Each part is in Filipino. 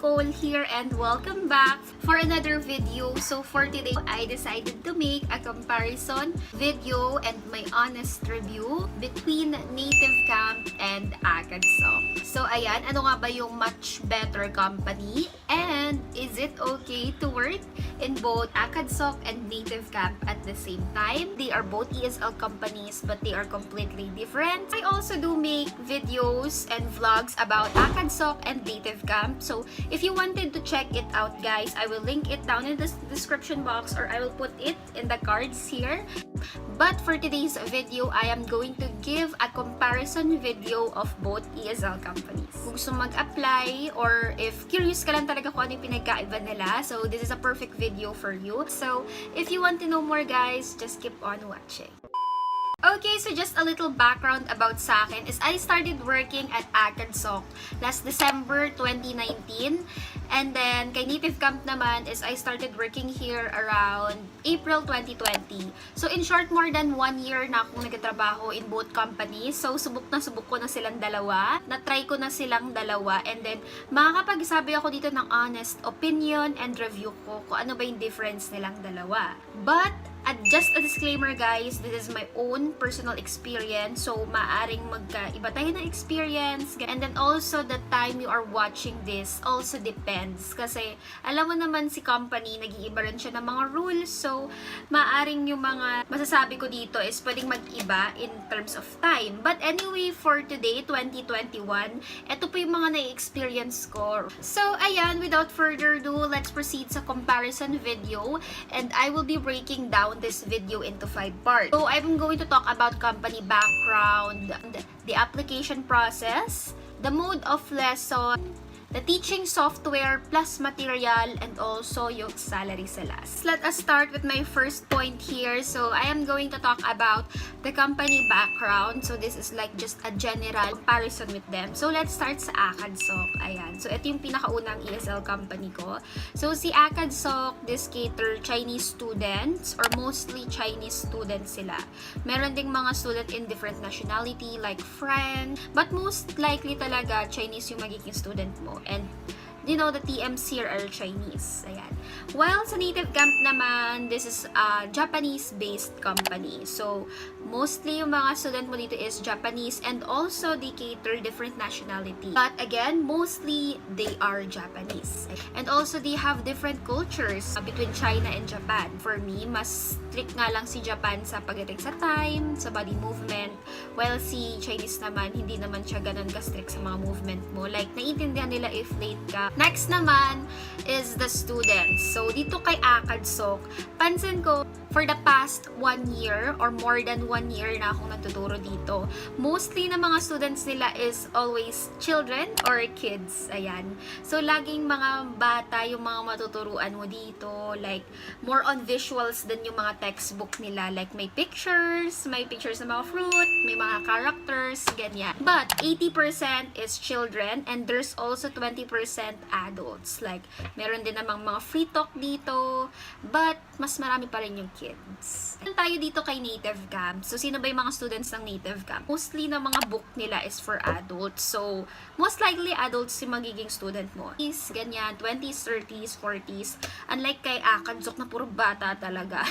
Nicole here and welcome back for another video. So for today, I decided to make a comparison video and my honest review between Native Camp and ACADSOC. So ayan, ano nga ba yung much better company? And is it okay to work in both ACADSOC and Native Camp at the same time? They are both ESL companies but they are completely different. I also do make videos and vlogs about ACADSOC and Native Camp. So if you wanted to check it out, guys, I will link it down in the description box or I will put it in the cards here. But for today's video, I am going to give a comparison video of both ESL companies. Kung gusto mag-apply or if curious ka lang talaga kung ano yung pinagkaiba nila, so this is a perfect video for you. So if you want to know more, guys, just keep on watching. Okay, so just a little background about sa akin is I started working at ACADSOC last December 2019. And then, kay Native Camp naman is I started working here around April 2020. So, in short, more than 1 year na akong nagtatrabaho in both companies. So, subok ko na silang dalawa. Na-try ko na silang dalawa. And then, makakapagsabi ako dito ng honest opinion and review ko kung ano ba yung difference nilang dalawa. But, just a disclaimer, guys, this is my own personal experience. So, maaring magkaiba tayo ng experience. And then also, the time you are watching this also depends. Kasi, alam mo naman si company, nag-iiba rin siya ng mga rules. So, maaring yung mga masasabi ko dito is pwedeng mag-iba in terms of time. But anyway, for today, 2021, ito po yung mga na-experience ko. So, ayan, without further ado, let's proceed sa comparison video. And I will be breaking down this video into 5 parts. So, I'm going to talk about company background, the application process, the mode of lesson, the teaching software plus material, and also yung salary sa last. Let us start with my first point here. So, I am going to talk about the company background. So, this is like just a general comparison with them. So, let's start sa ACADSOC. Ayan. So, ito yung pinakaunang ESL company ko. So, si ACADSOC, this cater Chinese students or mostly Chinese students sila. Meron ding mga student in different nationality like French, but most likely talaga Chinese yung magiging student mo. And you know, the TMs here are Chinese. Ayan. While sa Native Camp naman, this is a Japanese-based company. So, mostly yung mga student mo dito is Japanese and also they cater different nationality. But again, mostly they are Japanese. And also they have different cultures between China and Japan. For me, mas strict nga lang si Japan sa pagdating sa time, sa body movement. While si Chinese naman, hindi naman siya ganun ka-strict sa mga movement mo. Like, naiintindihan nila if late ka. Next naman is the students. So, dito kay ACADSOC, pansin ko, for the past 1 year or more than 1 year na akong nagtuturo dito, mostly na mga students nila is always children or kids. Ayan. So, laging mga bata yung mga matuturuan mo dito. Like, more on visuals than yung mga textbook nila. Like, may pictures ng mga fruit, may mga characters, ganyan. But, 80% is children and there's also 20% adults. Like, meron din namang mga free talk dito, but mas marami pa rin yung kids. Tayo dito kay Native Camp. So, sino ba yung mga students ng Native Camp? Mostly na mga book nila is for adults. So, most likely adults yung magiging student mo. Is ganyan, 20s, 30s, 40s. Unlike kay ACADSOC na puro bata talaga.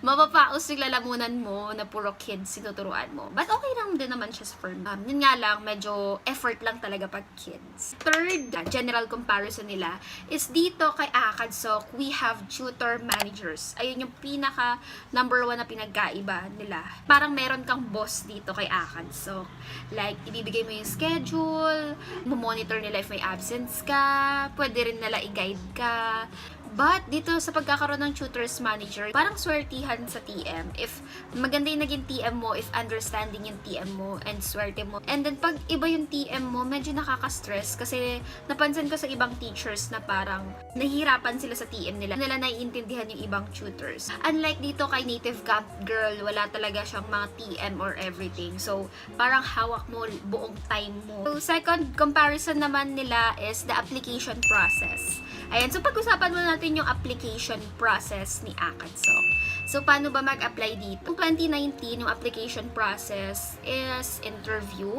Mapapaos yung lalamunan mo na puro kids sinuturuan mo. But okay lang din naman siya for yun nga lang, medyo effort lang talaga pag kids. Third, general comparison nila is dito kay ACADSOC, we have tutor managers. Ayun yung pinaka number 1 na pinagkaiba nila. Parang meron kang boss dito kay ACADSOC. Like, ibibigay mo yung schedule, monitor nila if may absence ka, pwede rin nila i-guide ka. But, dito sa pagkakaroon ng tutors manager, parang swertihan sa TM. If maganda yung naging TM mo, if understanding yung TM mo, and swerte mo. And then, pag iba yung TM mo, medyo nakaka-stress. Kasi, napansin ko sa ibang teachers na parang nahihirapan sila sa TM nila. Nila naiintindihan yung ibang tutors. Unlike dito kay Native Camp Girl, wala talaga siyang mga TM or everything. So, parang hawak mo buong time mo. So, second comparison naman nila is the application process. Ayan, so pag-usapan muna natin yung application process ni ACADSOC. So, paano ba mag-apply dito? Noong 2019, yung application process is interview,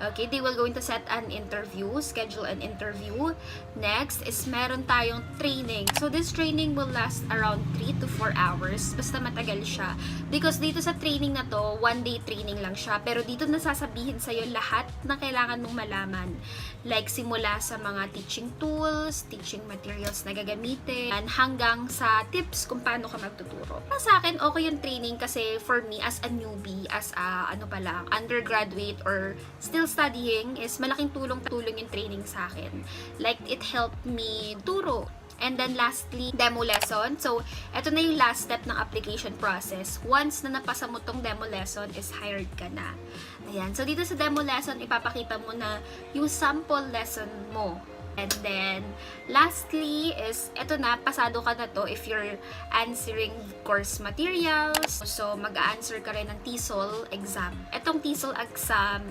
Okay, they will going to set an interview, schedule an interview. Next is meron tayong training. So this training will last around 3 to 4 hours. Basta matagal siya. Because dito sa training na to, 1-day training lang siya. Pero dito nasasabihin sa'yo lahat na kailangan mong malaman. Like simula sa mga teaching tools, teaching materials na gagamitin, hanggang sa tips kung paano ka magtuturo. Para sa akin, okay yung training kasi for me as a newbie, as a undergraduate or still studying, is malaking tulong yung training sa akin. Like, it helped me turo. And then lastly, demo lesson. So, eto na yung last step ng application process. Once na napasa mo tong demo lesson, is hired ka na. Ayan. So, dito sa demo lesson, ipapakita mo na yung sample lesson mo. And then, lastly is, eto na, pasado ka na to if you're answering course materials. So, mag-answer ka rin ng TESOL exam. Etong TESOL exam,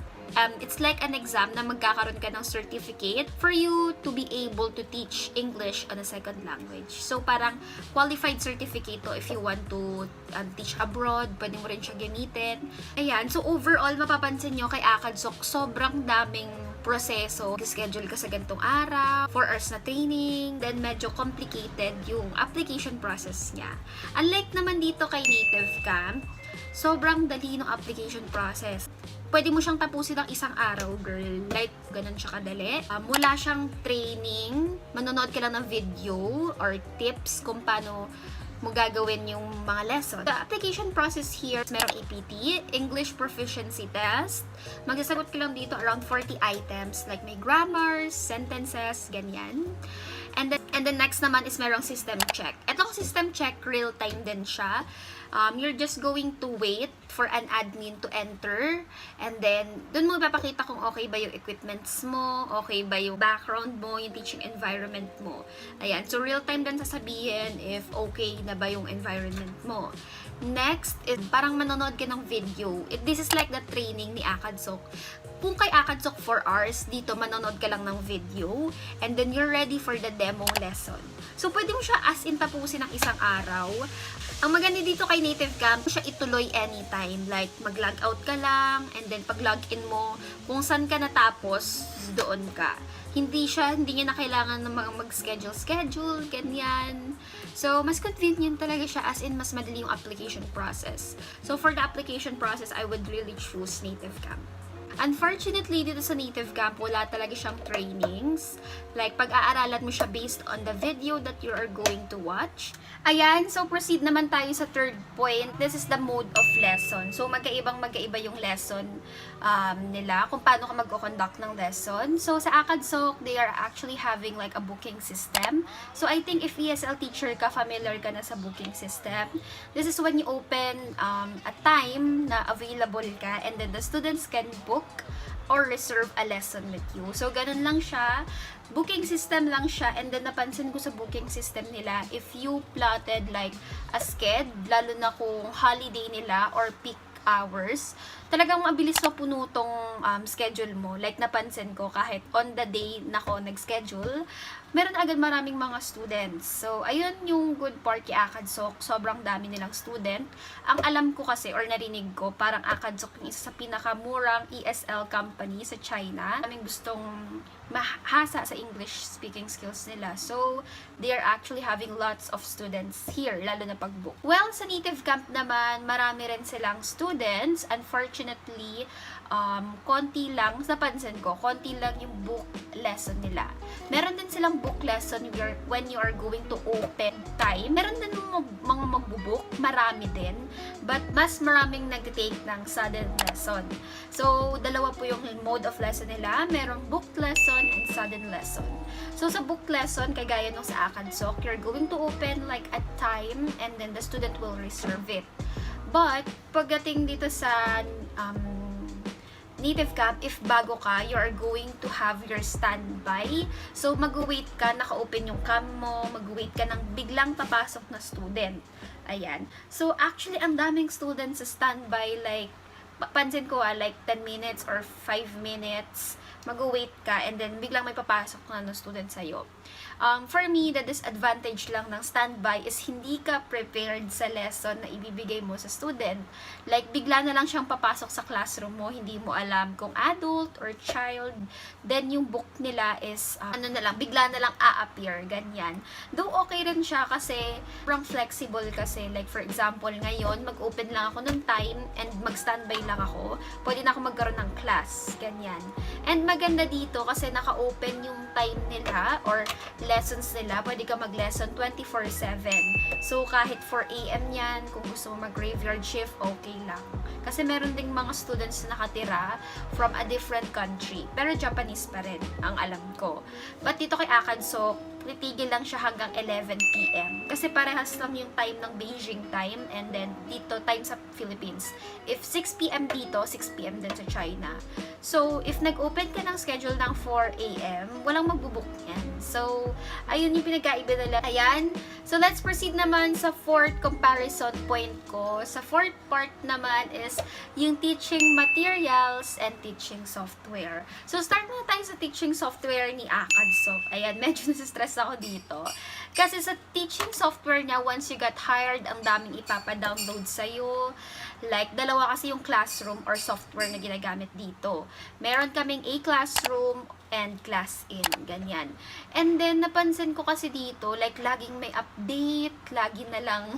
it's like an exam na magkakaroon ka ng certificate for you to be able to teach English on a second language. So, parang qualified certificate to if you want to teach abroad. Pwede mo rin siya gamitin. Ayan. So, overall, mapapansin nyo kay ACADSOC, sobrang daming proseso. Schedule ka sa gantong araw, 4 hours na training, then medyo complicated yung application process niya. Unlike naman dito kay Native Camp, sobrang dali ng application process. Pwede mo siyang tapusin ng isang araw, girl. Like, ganun siya kadali. Wala siyang training. Manonood ka lang ng video or tips kung paano mo gagawin yung mga lesson. The application process here, merong APT, English Proficiency Test. Magsasagot ka lang dito around 40 items, like may grammars, sentences, ganyan. And then next naman is merong system check. Etong system check, real time din siya. You're just going to wait for an admin to enter. And then, dun mo ipapakita kung okay ba yung equipments mo, okay ba yung background mo, yung teaching environment mo. Ayan. So, real time din sasabihin if okay na ba yung environment mo. Next is parang manonood ka ng video. This is like the training ni ACADSOC. Kung kay ACADSOC 4 hours, dito manonood ka lang ng video and then you're ready for the demo lesson. So, pwede mo siya as in tapusin ng isang araw. Ang maganda dito kay Native Camp, siya ituloy anytime. Like, mag-log out ka lang and then pag-login mo, kung saan ka natapos, doon ka. Hindi niya na kailangan ng mag-schedule, ganyan. So, mas convenient talaga siya as in mas madali yung application process. So, for the application process, I would really choose Native Camp. Unfortunately, dito sa Native Camp, wala talaga siyang trainings. Like, pag-aaralan mo siya based on the video that you are going to watch. Ayan, so proceed naman tayo sa third point. This is the mode of lesson. So, magkaiba yung lesson nila, kung paano ka mag-conduct ng lesson. So, sa ACADSOC, they are actually having like a booking system. So, I think if ESL teacher ka, familiar ka na sa booking system. This is when you open a time na available ka and then the students can book or reserve a lesson with you. So, ganun lang siya. Booking system lang siya. And then, napansin ko sa booking system nila, if you plotted like a sked, lalo na kung holiday nila or peak hours, talagang mabilis mapuno tong schedule mo. Like, napansin ko, kahit on the day na ako nag-schedule, meron agad maraming mga students. So, ayun yung good part kay ACADSOC. Sobrang dami nilang student. Ang alam ko kasi, or narinig ko, parang ACADSOC yung isa sa pinakamurang ESL company sa China. Kaming gustong mahasa sa English speaking skills nila. So, they are actually having lots of students here, lalo na pag-book. Well, sa Native Camp naman, marami rin silang students. Unfortunately, konti lang, napansin ko, konti lang yung book lesson nila. Meron din silang book lesson when you are going to open time. Meron din mga magbubook, marami din. But mas maraming nag-take ng sudden lesson. So, dalawa po yung mode of lesson nila. Merong book lesson and sudden lesson. So, sa book lesson, kagaya nung sa ACADSOC, you're going to open like a time and then the student will reserve it. But, pagdating dito sa Native Camp, if bago ka, you are going to have your standby. So, mag-wait ka, naka-open yung cam mo, mag-wait ka ng biglang papasok na student. Ayan. So, actually, ang daming students sa standby, like, pansin ko like 10 minutes or 5 minutes, mag-wait ka, and then biglang may papasok na ng student sa'yo. For me, the disadvantage lang ng standby is hindi ka prepared sa lesson na ibibigay mo sa student. Like, bigla na lang siyang papasok sa classroom mo, hindi mo alam kung adult or child. Then, yung book nila is, bigla na lang a-appear, ganyan. Though, okay rin siya kasi, parang flexible kasi. Like, for example, ngayon, mag-open lang ako ng time and mag-standby lang ako. Pwede na ako magkaroon ng class, ganyan. And maganda dito kasi naka-open yung time nila or lessons nila. Pwede ka mag-lesson 24/7. So, kahit 4 AM yan, kung gusto mo mag-graveyard shift, okay lang. Kasi meron ding mga students na nakatira from a different country. Pero Japanese pa rin, ang alam ko. But dito kay ACADSOC, titigil lang siya hanggang 11 PM. Kasi parehas lang yung time ng Beijing time and then dito time sa Philippines. If 6 PM dito, 6 PM din sa China. So, if nag-open ka ng schedule ng 4 AM, walang magbubook yan. So, ayun yung pinagkaiba nila. Ayan. So, let's proceed naman sa fourth comparison point ko. Sa fourth part naman is yung teaching materials and teaching software. So, start muna tayo sa teaching software ni ACADSOC. Ayan, medyo nasistress ako dito. Kasi sa teaching software niya, once you got hired, ang daming ipapa-download sa'yo. Like, dalawa kasi yung classroom or software na ginagamit dito. Meron kaming A-classroom and class in, ganyan. And then, napansin ko kasi dito, like, laging may update, lagi na lang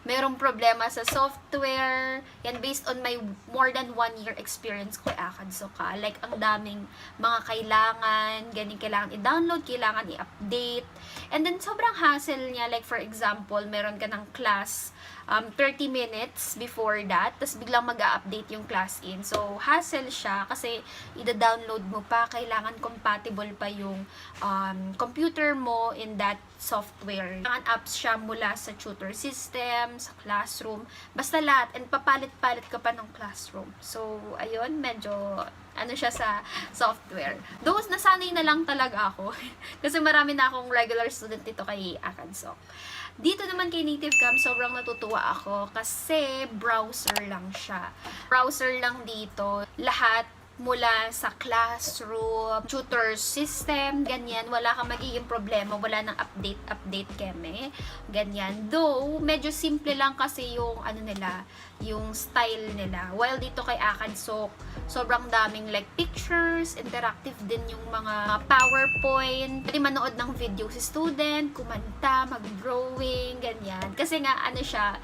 merong problema sa software. Yan, based on my more than 1 year experience ko, ACADSOC. Like, ang daming mga kailangan, ganyan, kailangan i-download, kailangan i-update. And then, sobrang hassle niya. Like, for example, meron ka ng class 30 minutes before that, tapos biglang mag-a-update yung class in. So, hassle siya kasi ida-download mo pa, kailangan compatible pa yung computer mo in that software. Kailangan apps siya mula sa tutor system, sa classroom, basta lahat, and papalit-palit ka pa ng classroom. So, ayun, medyo ano siya sa software. Though, nasanay na lang talaga ako. Kasi marami na akong regular student dito kay ACADSOC. Dito naman kay Native Cam, sobrang natutuwa ako kasi browser lang siya. Browser lang dito. Lahat mula sa classroom, tutor system, ganyan. Wala kang magiging problema. Wala nang update keme. Ganyan. Though, medyo simple lang kasi yung ano nila, yung style nila. While dito kay ACADSOC, sobrang daming like pictures, interactive din yung mga PowerPoint. Pwede manood ng video si student, kumanta, mag-drawing, ganyan. Kasi nga, ano siya,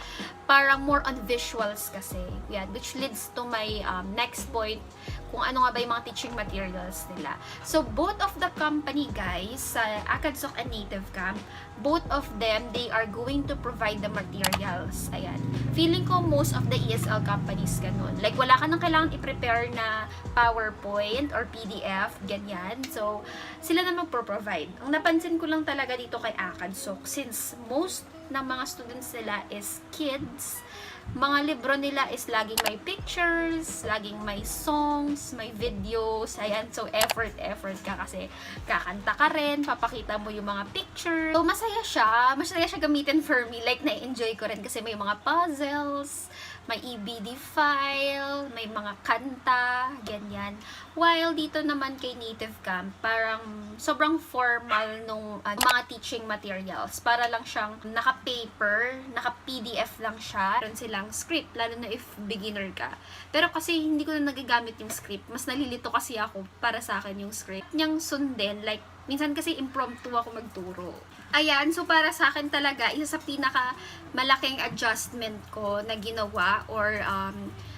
parang more on visuals kasi. Yan, which leads to my next point, kung ano nga ba yung mga teaching materials nila. So, both of the company, guys, ACADSOC and Native Camp, both of them, they are going to provide the materials. Ayan. Feeling ko most of the ESL companies ganun. Like, wala ka nang kailangan i-prepare na PowerPoint or PDF, ganyan. So, sila na magpro-provide. Ang napansin ko lang talaga dito kay ACADSOC, since most ng mga students nila is kids, mga libro nila is laging may pictures, laging may songs, may videos, ayan. So, effort ka kasi kakanta ka rin, papakita mo yung mga pictures. So, masaya siya gamitin for me. Like, na-enjoy ko rin kasi may mga puzzles, may EBD file, may mga kanta, ganyan. While dito naman kay Native Camp, parang sobrang formal nung mga teaching materials. Para lang siyang naka-paper, naka-PDF lang siya. Meron silang script, lalo na if beginner ka. Pero kasi hindi ko na nagagamit yung script. Mas nalilito kasi ako para sa akin yung script. Niyang sundin, like, minsan kasi impromptu ako magturo. Ayan, so para sa akin talaga, isa sa pinaka malaking adjustment ko na ginawa or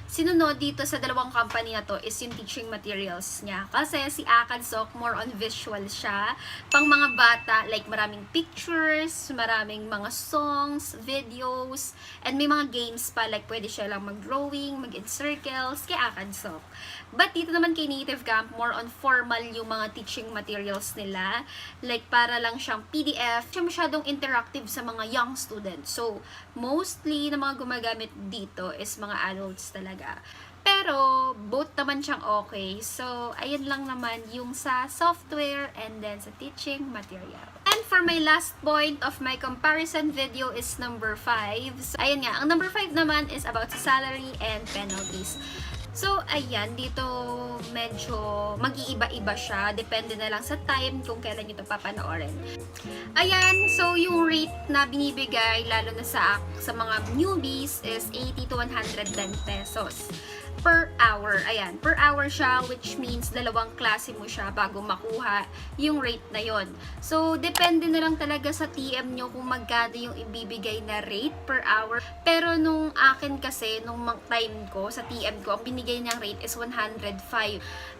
sinunod dito sa dalawang company na to is yung teaching materials niya. Kasi si ACADSOC, more on visual siya. Pang mga bata, like maraming pictures, maraming mga songs, videos, and may mga games pa, like pwede siya lang mag-drawing, mag-encircles, kay ACADSOC. But dito naman kay Native Camp, more on formal yung mga teaching materials nila. Like para lang siyang PDF. Siya masyadong interactive sa mga young students. So, mostly na mga gumagamit dito is mga adults talaga. Pero, both naman siyang okay. So, ayun lang naman yung sa software and then sa teaching material. And for my last point of my comparison video is number 5. So, ayun nga, ang number 5 naman is about sa salary and penalties. So, ayan, dito medyo mag-iiba-iba siya. Depende na lang sa time kung kailan nyo ito papanoorin. Ayan, so yung rate na binibigay, lalo na sa mga newbies, is 80 to 110 pesos per hour. Ayan, per hour siya, which means dalawang klase mo siya bago makuha yung rate na yon. So, depende na lang talaga sa TM nyo kung magkano yung ibibigay na rate per hour. Pero nung akin kasi, nung time ko, sa TM ko, ang binigay niyang rate is 105.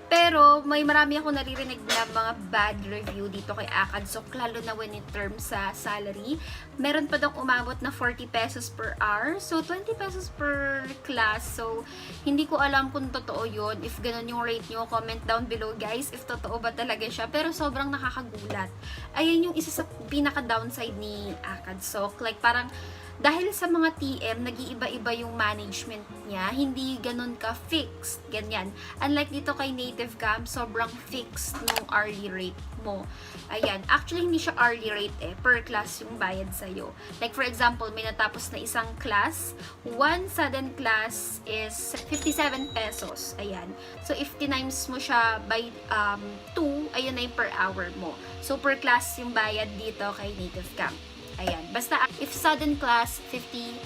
Pero, may marami ako naririnig na mga bad review dito kay ACADSOC, lalo na when in terms sa salary. Meron pa daw umabot na 40 pesos per hour. So, 20 pesos per class. So, hindi ko alam kung totoo yun. If ganun yung rate nyo, comment down below guys if totoo ba talaga siya. Pero sobrang nakakagulat. Ayun yung isa sa pinaka-downside ni ACADSOC. Like, parang dahil sa mga TM, nag-iiba-iba yung management niya, hindi ganun ka-fixed, ganyan. Unlike dito kay Native Cam, sobrang fixed nung hourly rate mo. Ayan, actually hindi siya hourly rate per class yung bayad sa'yo. Like for example, may natapos na isang class, one sudden class is 57 pesos. Ayan. So if times mo siya by 2, ayun na yung per hour mo. So per class yung bayad dito kay Native Cam. Ayan. Basta, if sudden class, 57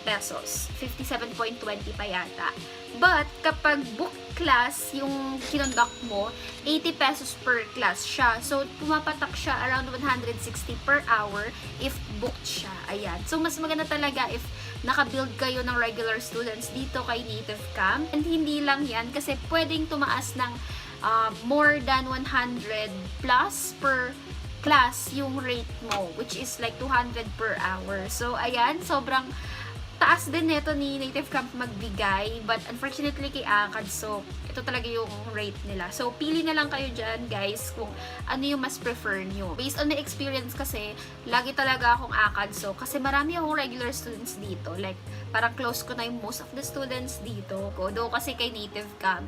pesos. 57.20 pa yata. But, kapag book class, yung kinonduct mo, 80 pesos per class siya. So, pumapatak siya around 160 per hour if booked siya. Ayan. So, mas maganda talaga if nakabuild kayo ng regular students dito kay Native Cam. And hindi lang yan, kasi pwedeng tumaas ng more than 100 plus per class yung rate mo, which is like 200 per hour. So, ayan, sobrang taas din nito ni Native Camp magbigay, but unfortunately kay ACADSOC, ito talaga yung rate nila. So, pili na lang kayo dyan, guys, kung ano yung mas prefer nyo. Based on my experience kasi, lagi talaga akong ACADSOC kasi marami akong regular students dito. Like, parang close ko na yung most of the students dito. Though kasi kay Native Camp,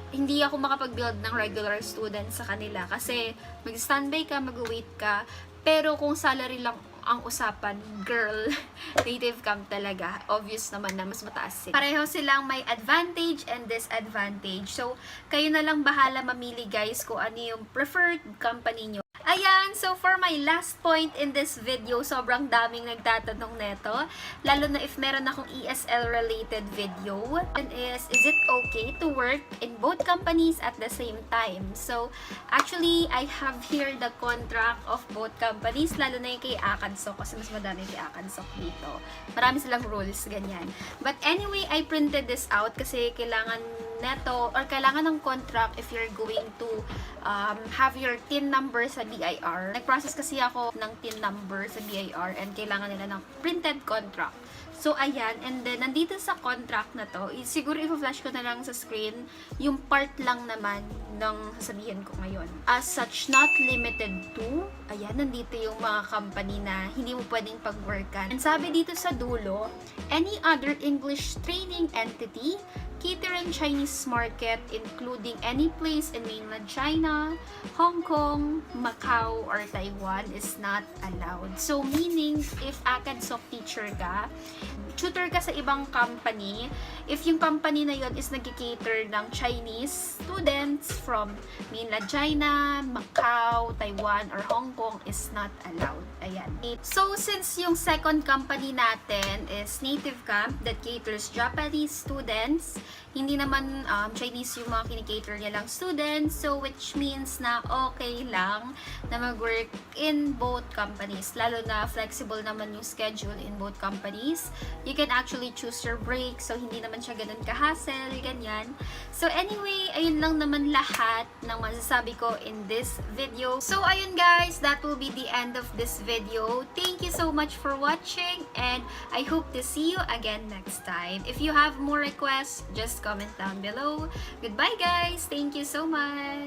hindi ako makapag-build ng regular students sa kanila kasi mag-standby ka, mag-wait ka. Pero kung salary lang ang usapan, girl, Native Camp talaga. Obvious naman na mas mataas sila. Pareho silang may advantage and disadvantage. So, kayo na lang bahala mamili guys kung ano yung preferred company nyo. Ayan, so for my last point in this video, sobrang daming nagtatanong neto. Lalo na if meron akong ESL related video. And is it okay to work in both companies at the same time? So, actually, I have here the contract of both companies. Lalo na yung kay ACADSOC kasi mas madami kay ACADSOC dito. Marami silang rules, ganyan. But anyway, I printed this out kasi kailangan neto or kailangan ng contract if you're going to have your TIN number sa BIR. Nag-process kasi ako ng TIN number sa BIR and kailangan nila ng printed contract. So, ayan. And then, nandito sa contract na to, siguro i-flash ko na lang sa screen yung part lang naman ng sasabihin ko ngayon. As such, not limited to, ayan, nandito yung mga company na hindi mo pwedeng pag-workan. And sabi dito sa dulo, any other English training entity catering Chinese market including any place in mainland China, Hong Kong, Macau, or Taiwan is not allowed. So, meaning, if ACADSOC teacher ka, tutor ka sa ibang company, if yung company na yun is nag-cater ng Chinese students from mainland China, Macau, Taiwan, or Hong Kong is not allowed. Ayan. So, since yung second company natin is Native Camp that caters Japanese students, hindi naman Chinese yung mga kinikater niya lang students, so which means na okay lang na mag-work in both companies. Lalo na flexible naman yung schedule in both companies. You can actually choose your break, so hindi naman siya ganun ka-hassle, ganyan. So anyway, ayun lang naman lahat ng masasabi ko in this video. So ayun guys, that will be the end of this video. Thank you so much for watching and I hope to see you again next time. If you have more requests, just comment down below. Goodbye guys! Thank you so much!